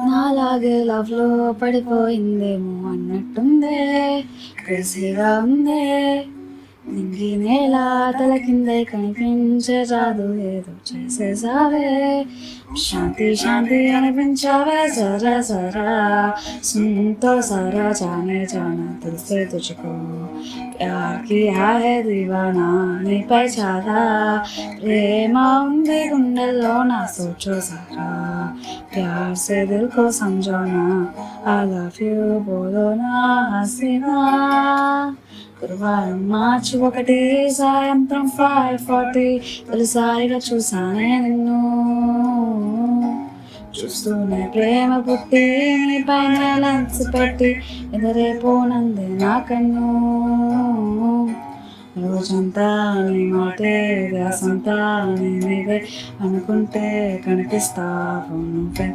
నాలాగే లవ్ లో పడిపోయిందేమో అన్నట్టుందే, క్రేజీగా ఉందే. నింగి నేల తల కిందే కనిపించే జాదు ఏదో చేసేసావే. శాంతి శాంతి అనిపించావే జరా జరా, సున్తో సారా జానే జానా దిల్ సే తుझको ప్యార్ కియా హై దీవానా, నీపై చాలా ప్రేమ ఉంది గుండెల్లో నా సోచో సారా. ప్యార్ సే దిల్ కో సంజోనా, ఐ లవ్ యూ బోలో నా హసీనా. గురువారం మార్చి 1 సాయంత్రం 5:40 తొలిసారిగా చూసానే నిన్ను. చూస్తూనే ప్రేమ పుట్టి నీ పైన లెన్స్ పెట్టి ఎదురైపోనందే నా కన్ను. రోజంతా నీ మాటే వ్యాసంతా నీ మీదే అనుకుంటే కనిపిస్తావు నువ్వే.